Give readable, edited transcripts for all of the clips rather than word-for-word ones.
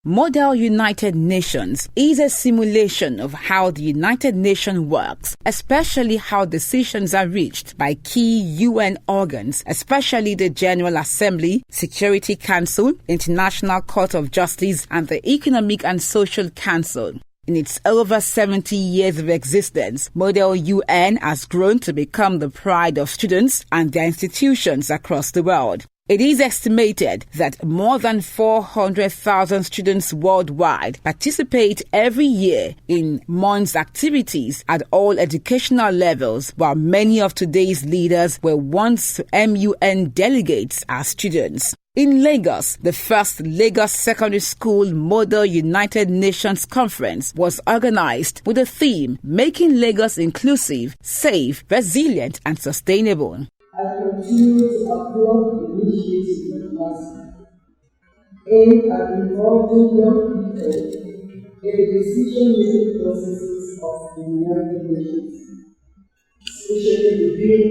Model United Nations is a simulation of how the United Nations works, especially how decisions are reached by key UN organs, especially the General Assembly, Security Council, International Court of Justice, and the Economic and Social Council. In its over 70 years of existence, Model UN has grown to become the pride of students and their institutions across the world. It is estimated that more than 400,000 students worldwide participate every year in MUN's activities at all educational levels, while many of today's leaders were once MUN delegates as students. In Lagos, the first Lagos Secondary School Model United Nations Conference was organized with the theme Making Lagos Inclusive, Safe, Resilient and Sustainable. I continue to applaud the initiatives in the class aimed at involving young people in the decision-making processes of the United Nations, especially within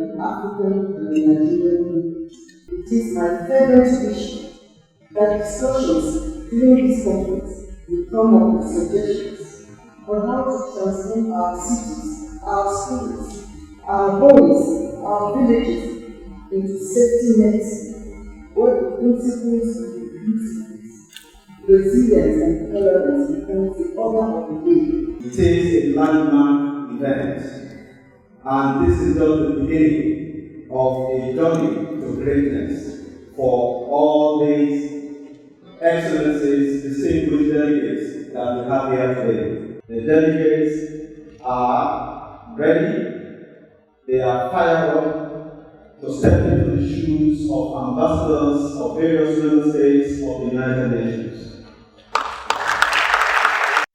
an African and Nigerian. It is my fervent wish that discussions during this conference will come up with suggestions on how to transform our cities, our schools, our homes, our villages into safety nets where the principles of inclusiveness, resilience and tolerance becomes the order of the day. It is a landmark event, and this is just the beginning of a journey to greatness for all these excellencies, distinguished delegates that we have here today. The delegates are ready. They are fired up to step into the shoes of ambassadors of various member states of the United Nations.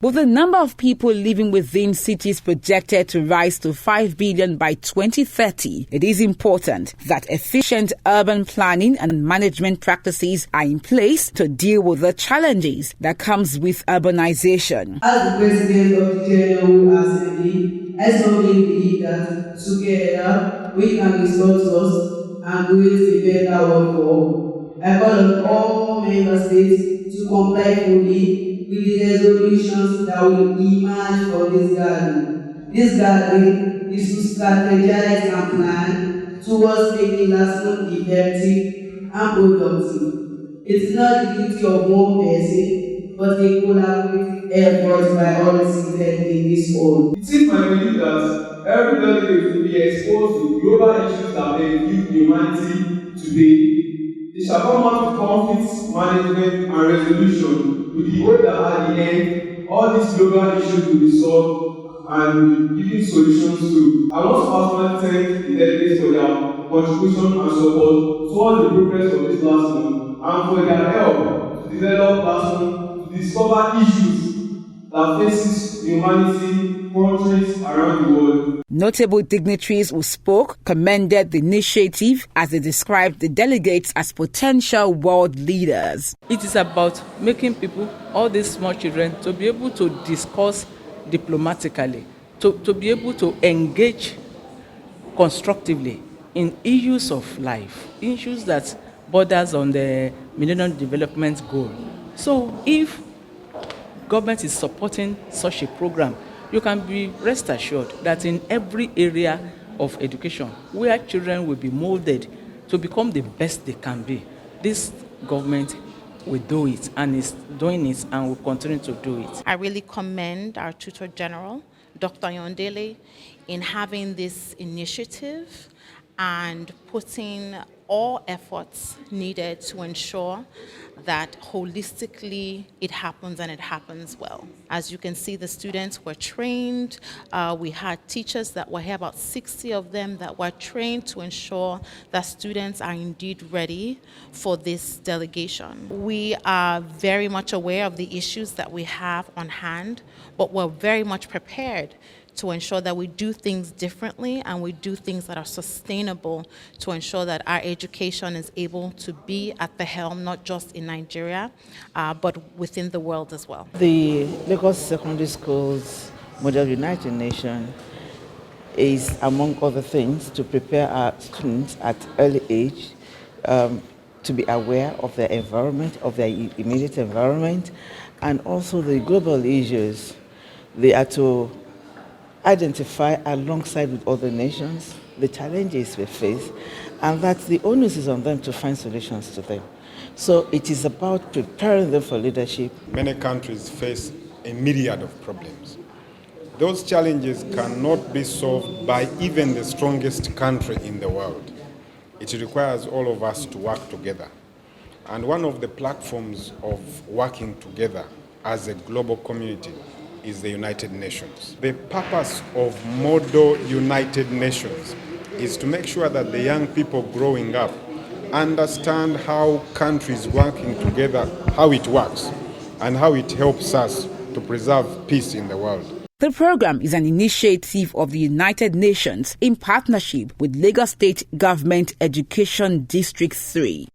With the number of people living within cities projected to rise to 5 billion by 2030, it is important that efficient urban planning and management practices are in place to deal with the challenges that comes with urbanization. As the President of the General Assembly, I strongly believe that together we can restore trust and create a better world for all. I call on all member states to comply fully with the resolutions that will emerge from this gathering. This gathering is to strategize and plan towards making NASCON effective and productive. It is not the duty of one person, but a collaborative effort by all seated in this hall. It is my belief that every delegate will be exposed to global issues that benefit humanity today. They shall come out with conflict management and resolution with the hope that at the end, all these global issues will be solved and will be given solutions to. I want to personally thank the delegates for their contribution and support towards the progress of this last month and for their help to develop last month to discover issues that faces humanity, countries around the world. Notable dignitaries who spoke commended the initiative as they described the delegates as potential world leaders. It is about making people, all these small children, to be able to discuss diplomatically, to be able to engage constructively in issues of life, issues that borders on the Millennium Development Goal. So if government is supporting such a program, you can be rest assured that in every area of education where children will be molded to become the best they can be, this government will do it and is doing it and will continue to do it. I really commend our Tutor General, Dr. Yondele, in having this initiative and putting all efforts needed to ensure that holistically it happens and it happens well. As you can see, the students were trained. We had teachers that were here, about 60 of them, that were trained to ensure that students are indeed ready for this delegation. We are very much aware of the issues that we have on hand, but we're very much prepared to ensure that we do things differently and we do things that are sustainable to ensure that our education is able to be at the helm, not just in Nigeria, but within the world as well. The Lagos Secondary Schools Model United Nations is, among other things, to prepare our students at early age to be aware of their environment, of their immediate environment, and also the global issues. They are to identify alongside with other nations the challenges we face, and that the onus is on them to find solutions to them. So it is about preparing them for leadership. Many countries face a myriad of problems. Those challenges cannot be solved by even the strongest country in the world. It requires all of us to work together. And one of the platforms of working together as a global community is the United Nations. The purpose of Model United Nations is to make sure that the young people growing up understand how countries working together, how it works, and how it helps us to preserve peace in the world. The program is an initiative of the United Nations in partnership with Lagos State Government Education District 3.